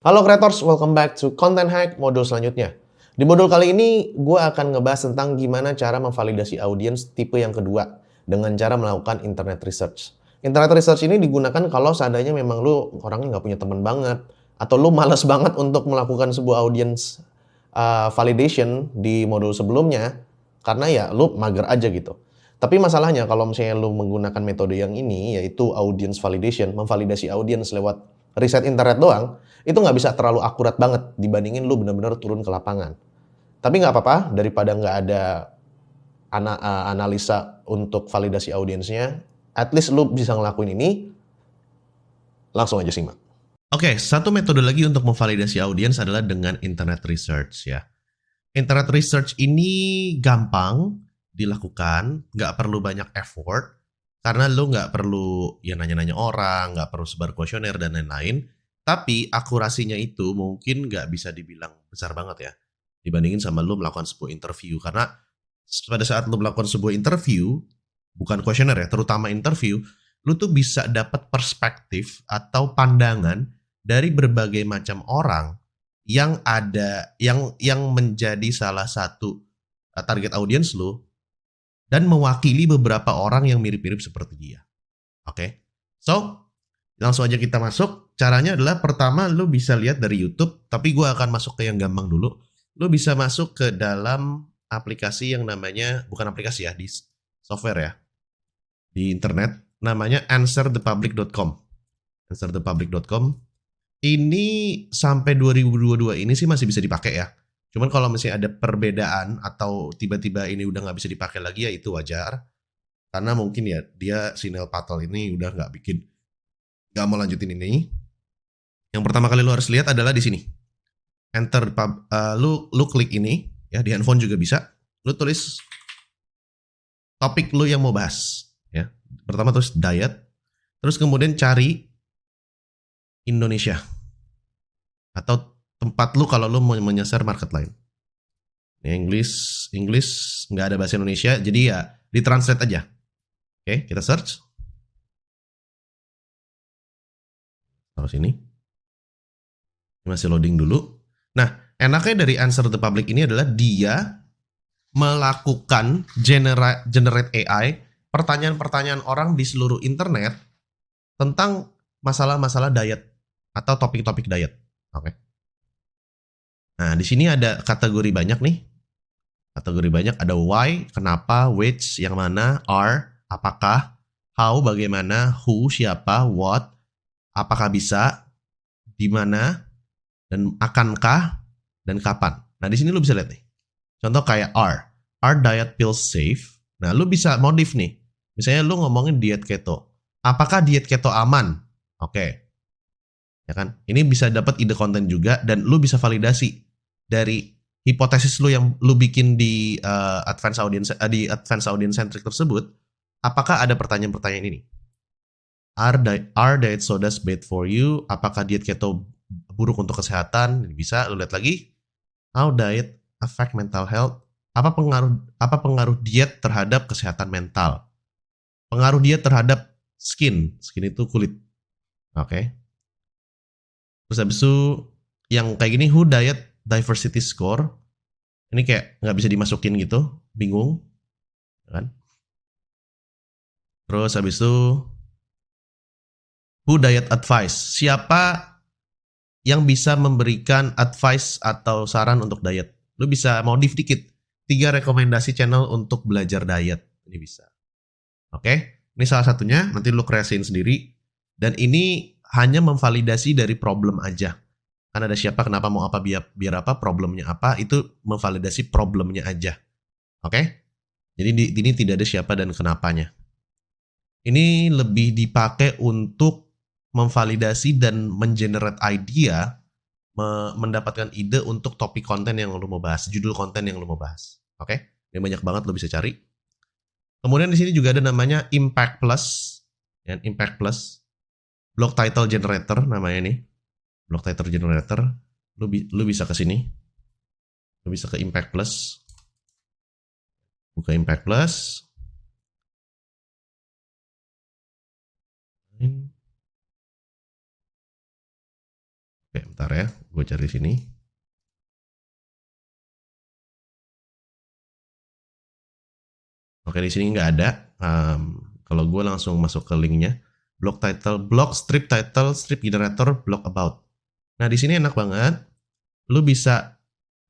Halo creators, welcome back to Content Hack modul selanjutnya. Di modul kali ini, gue akan ngebahas tentang gimana cara memvalidasi audiens tipe yang kedua dengan cara melakukan internet research. Internet research ini digunakan kalau seandainya memang lu orangnya nggak punya teman banget, atau lu males banget untuk melakukan sebuah audience validation di modul sebelumnya, karena ya lu mager aja gitu. Tapi masalahnya kalau misalnya lu menggunakan metode yang ini, yaitu audience validation, memvalidasi audiens lewat riset internet doang, itu nggak bisa terlalu akurat banget dibandingin lu bener-bener turun ke lapangan. Tapi nggak apa-apa, daripada nggak ada analisa untuk validasi audiensnya, at least lu bisa ngelakuin ini, langsung aja simak. Oke, satu metode lagi untuk memvalidasi audiens adalah dengan internet research ya. Internet research ini gampang dilakukan, nggak perlu banyak effort, karena lu nggak perlu ya nanya-nanya orang, nggak perlu sebar kuesioner dan lain-lain. Tapi akurasinya itu mungkin nggak bisa dibilang besar banget ya, dibandingin sama lu melakukan sebuah interview. Karena pada saat lu melakukan sebuah interview, bukan kuesioner ya, terutama interview, lu tuh bisa dapat perspektif atau pandangan dari berbagai macam orang yang ada yang menjadi salah satu target audiens lu dan mewakili beberapa orang yang mirip-mirip seperti dia. Oke. So, langsung aja kita masuk. Caranya adalah pertama lu bisa lihat dari YouTube, tapi gue akan masuk ke yang gampang dulu. Lu bisa masuk ke dalam aplikasi yang namanya, bukan aplikasi ya, di software ya, di internet, namanya answerthepublic.com. Answerthepublic.com. Ini sampai 2022 ini sih masih bisa dipakai ya. Cuman kalau misalnya ada perbedaan atau tiba-tiba ini udah nggak bisa dipakai lagi ya itu wajar. Karena mungkin ya dia si Neil Patel ini udah nggak mau lanjutin ini. Yang pertama kali lu harus lihat adalah di sini. Enter lu klik ini ya, di handphone juga bisa. Lu tulis topik lu yang mau bahas ya. Pertama tulis diet, terus kemudian cari Indonesia atau tempat lu kalau lu mau menyasar market lain. English nggak ada bahasa Indonesia, jadi ya ditranslate aja. Oke, kita search. Taruh sini. Masih loading dulu. Nah, enaknya dari Answer the Public ini adalah dia melakukan generate AI, pertanyaan-pertanyaan orang di seluruh internet tentang masalah-masalah diet atau topik-topik diet. Oke. Nah, di sini ada kategori banyak nih. Kategori banyak, ada why, kenapa, which, yang mana, are, apakah, how, bagaimana, who, siapa, what, apakah bisa, di mana, dan akankah, dan kapan. Nah, di sini lu bisa lihat nih. Contoh kayak are diet pills safe? Nah, lu bisa modif nih. Misalnya lu ngomongin diet keto. Apakah diet keto aman? Oke. Ya kan? Ini bisa dapat ide konten juga dan lu bisa validasi dari hipotesis lu yang lu bikin di advanced audience centric tersebut. Apakah ada pertanyaan-pertanyaan ini? Are diet sodas bad for you? Apakah diet keto buruk untuk kesehatan? Bisa lu lihat lagi. How diet affect mental health? Apa pengaruh diet terhadap kesehatan mental? Pengaruh diet terhadap skin itu kulit. Oke. Terus habis itu yang kayak gini, who diet diversity score? Ini kayak nggak bisa dimasukin gitu, bingung, kan? Terus habis itu who diet advice? Siapa yang bisa memberikan advice atau saran untuk diet? Lu bisa modif dikit. 3 rekomendasi channel untuk belajar diet. Ini bisa. Oke, ini salah satunya. Nanti lu kreasiin sendiri. Dan ini hanya memvalidasi dari problem aja. Kan ada siapa, kenapa, mau apa, biar apa, problemnya apa, itu memvalidasi problemnya aja. Oke? Jadi di ini tidak ada siapa dan kenapanya. Ini lebih dipakai untuk memvalidasi dan mengenerate idea, mendapatkan ide untuk topik konten yang lo mau bahas, judul konten yang lo mau bahas. Oke? Ini banyak banget lo bisa cari. Kemudian di sini juga ada namanya Impact Plus. Ya, Impact Plus. Blog Title Generator namanya nih. Blog Title Generator. Lu bisa ke sini. Lu bisa ke Impact Plus. Buka Impact Plus. Oke, Bentar ya, gue cari sini. Oke, di sini nggak ada. Kalau gue langsung masuk ke linknya, blog title, blog strip title, strip generator, blog about. Nah di sini enak banget. Lu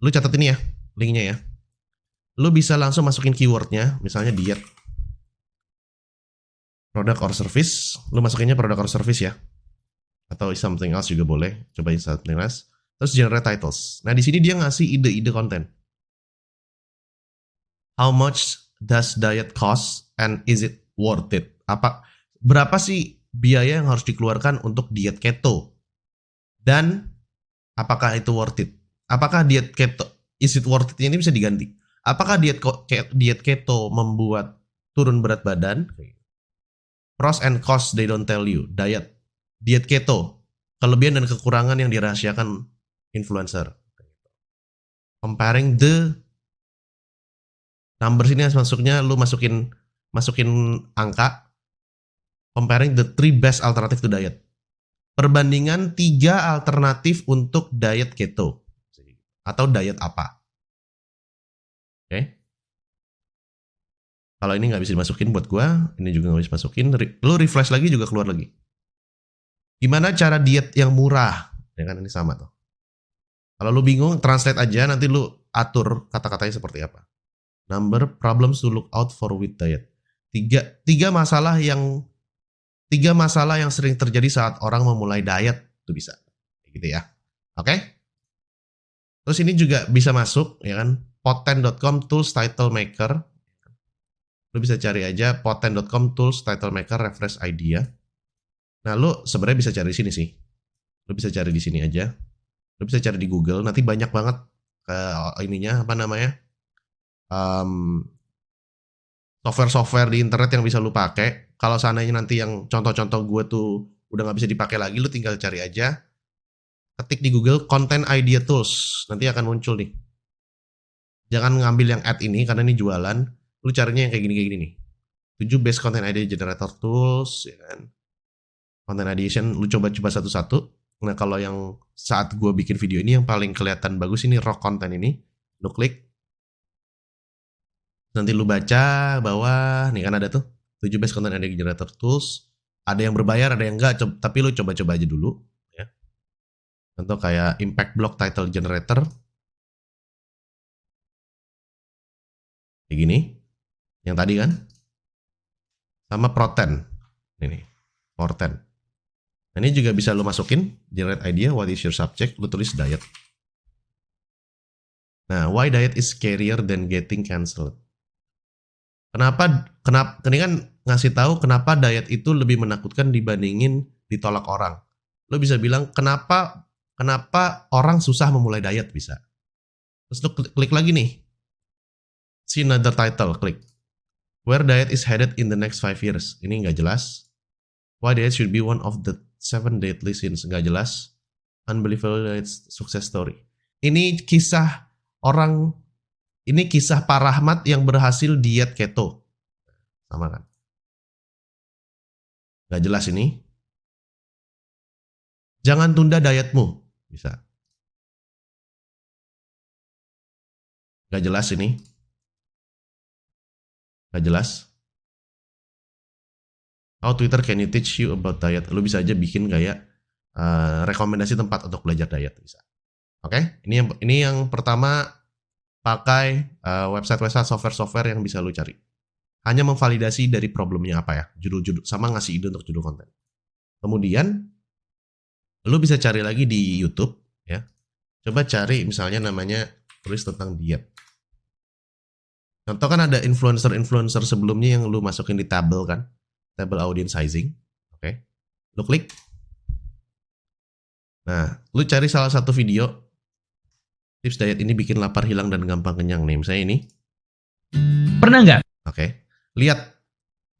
catat ini ya, linknya ya. Lu bisa langsung masukin keywordnya, misalnya diet, product or service. Lu masukinnya product or service ya, atau something else juga boleh. Cobain something else. Terus generate titles. Nah di sini dia ngasih ide-ide konten. How much does diet cost and is it worth it? Berapa sih biaya yang harus dikeluarkan untuk diet keto? Dan apakah itu worth it? Apakah diet keto, is it worth it ini bisa diganti? Apakah diet keto membuat turun berat badan? Pros and costs they don't tell you. Diet keto, kelebihan dan kekurangan yang dirahasiakan influencer. Comparing the numbers ini masuknya lu masukin angka. Comparing the 3 best alternative to diet. Perbandingan 3 alternatif untuk diet keto. Atau diet apa. Oke. Kalau ini nggak bisa dimasukin buat gua, ini juga nggak bisa masukin. Lu refresh lagi juga keluar lagi. Gimana cara diet yang murah? Ya kan ini sama tuh. Kalau lu bingung, translate aja, nanti lu atur kata-katanya seperti apa. Number problems to look out for with diet. Tiga masalah yang sering terjadi saat orang memulai diet itu bisa, gitu ya. Oke? Terus ini juga bisa masuk, ya kan? Poten.com tools title maker. Lu bisa cari aja poten.com tools title maker refresh idea. Nah, lu sebenarnya bisa cari di sini sih. Lu bisa cari di sini aja. Lu bisa cari di Google. Nanti banyak banget ininya apa namanya? Software di internet yang bisa lu pakai. Kalau seandainya nanti yang contoh-contoh gue tuh udah nggak bisa dipakai lagi, lu tinggal cari aja, ketik di Google Content Idea Tools, nanti akan muncul nih. Jangan ngambil yang ad ini karena ini jualan, lu carinya yang kayak gini nih. 7 best content idea generator tools, ya kan? Content ideation, lu coba satu-satu. Nah kalau yang saat gue bikin video ini yang paling kelihatan bagus ini raw content ini, lu klik. Nanti lu baca bawah, nih kan ada tuh 7 best content idea generator tools. Ada yang berbayar, ada yang enggak, tapi lu coba-coba aja dulu. Ya. Contoh kayak impact block title generator. Kayak gini. Yang tadi kan. Sama Proten. Ini, Proten. Nah, ini juga bisa lu masukin, generate idea, what is your subject, lu tulis diet. Nah, why diet is scarier than getting cancelled. Kenapa ini kan ngasih tahu kenapa diet itu lebih menakutkan dibandingin ditolak orang. Lo bisa bilang kenapa orang susah memulai diet bisa. Terus lo klik lagi nih. See another title, klik. Where diet is headed in the next 5 years. Ini nggak jelas. Why diet should be one of the 7 deadly sins. Nggak jelas. Unbelievable diet success story. Ini kisah Pak Rahmat yang berhasil diet keto. Sama kan? Gak jelas ini. Jangan tunda dietmu. Bisa. Gak jelas ini. Gak jelas. How Twitter can you teach you about diet? Lu bisa aja bikin kayak rekomendasi tempat untuk belajar diet. Bisa. Oke? Ini yang pertama, pakai website-website software yang bisa lu cari. Hanya memvalidasi dari problemnya apa ya, judul-judul, sama ngasih ide untuk judul konten. Kemudian, lu bisa cari lagi di YouTube, ya. Coba cari misalnya namanya tulis tentang diet. Contoh kan ada influencer sebelumnya yang lu masukin di tabel kan, tabel audience sizing. Oke. Lu klik. Nah, lu cari salah satu video. Tips diet ini bikin lapar, hilang, dan gampang kenyang nih. Misalnya ini. Pernah nggak? Oke. Lihat.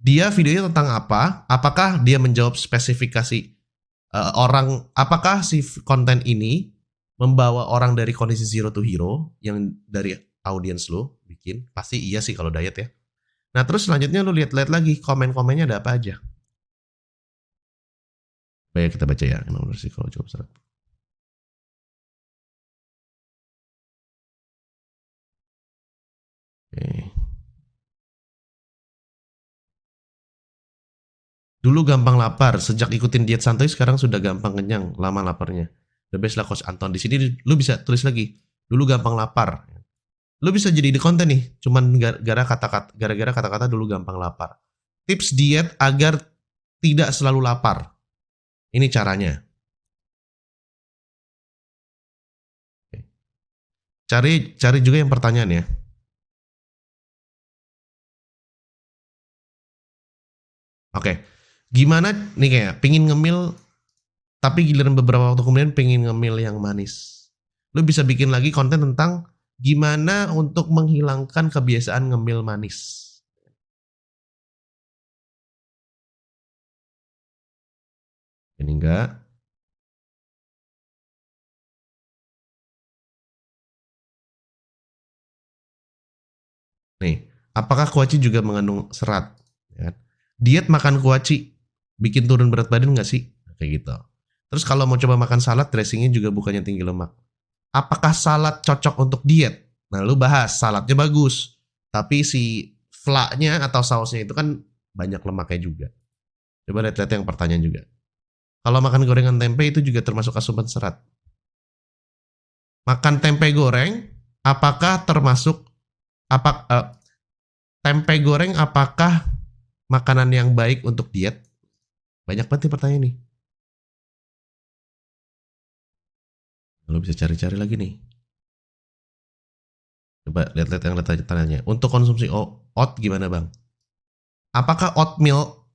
Dia videonya tentang apa? Apakah dia menjawab spesifikasi orang? Apakah si konten ini membawa orang dari kondisi zero to hero yang dari audiens lo bikin? Pasti iya sih kalau diet ya. Nah terus selanjutnya lo lihat lagi komen-komennya ada apa aja. Baik kita baca ya. Kalau cukup seret. Dulu gampang lapar, sejak ikutin diet santuy sekarang sudah gampang kenyang, lama laparnya. The best lah Coach Anton. Di sini lu bisa tulis lagi. Dulu gampang lapar. Lu bisa jadi di konten nih, cuman gara-gara kata-kata dulu gampang lapar. Tips diet agar tidak selalu lapar. Ini caranya. Cari juga yang pertanyaan ya. Oke. Gimana nih kayak pingin ngemil tapi giliran beberapa waktu kemudian pengen ngemil yang manis. Lu bisa bikin lagi konten tentang gimana untuk menghilangkan kebiasaan ngemil manis. Ini enggak. Nih, apakah kuaci juga mengandung serat? Ya kan? Diet makan kuaci bikin turun berat badan nggak sih? Kayak gitu. Terus kalau mau coba makan salad, dressingnya juga bukannya tinggi lemak. Apakah salad cocok untuk diet? Nah, lu bahas saladnya bagus, tapi si flaknya atau sausnya itu kan banyak lemaknya juga. Coba lihat yang pertanyaan juga. Kalau makan gorengan tempe itu juga termasuk asupan serat. Makan tempe goreng, apakah termasuk tempe goreng apakah makanan yang baik untuk diet? Banyak banget nih pertanyaan nih. Lo bisa cari-cari lagi nih. Coba lihat-lihat yang tanya. Untuk konsumsi oat gimana bang? Apakah oatmeal,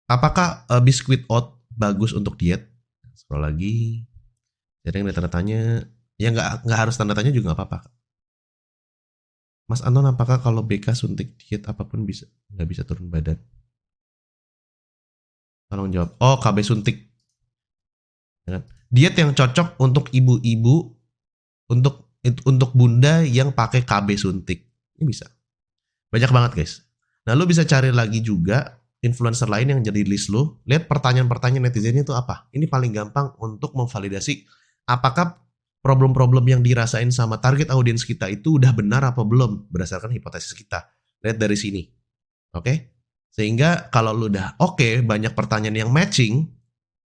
apakah biskuit oat bagus untuk diet? Scroll lagi. Jadi yang tanda tanya, ya nggak harus tanda tanya juga nggak apa-apa. Mas Anton, apakah kalau BK suntik diet apapun nggak bisa turun badan? Tolong jawab. Oh, KB suntik. Diet yang cocok untuk ibu-ibu, untuk bunda yang pakai KB suntik. Ini bisa. Banyak banget guys. Nah, lu bisa cari lagi juga influencer lain yang jadi list lu. Lihat pertanyaan-pertanyaan netizennya itu apa. Ini paling gampang untuk memvalidasi apakah problem-problem yang dirasain sama target audiens kita itu udah benar apa belum berdasarkan hipotesis kita. Lihat dari sini. Oke? Sehingga kalau lu udah oke, banyak pertanyaan yang matching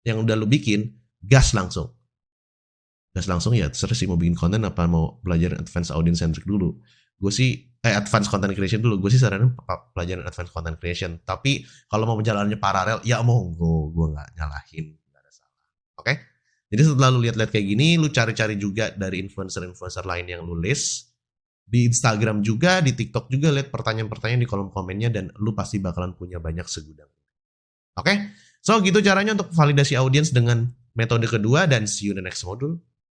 yang udah lu bikin, gas langsung. Gas langsung ya terserah sih mau bikin konten apa mau belajar advance audience centric dulu. Gue sih advance content creation dulu. Gue sih saranin pelajaran advance content creation. Tapi kalau mau jalannya paralel, ya monggo, gue nggak nyalahin, nggak ada salah. Oke? Jadi setelah lu lihat-lihat kayak gini, lu cari-cari juga dari influencer-influencer lain yang lu list. Di Instagram juga, di TikTok juga, lihat pertanyaan-pertanyaan di kolom komennya dan lu pasti bakalan punya banyak segudang. Oke? So gitu caranya untuk validasi audiens dengan metode kedua dan see you in the next module.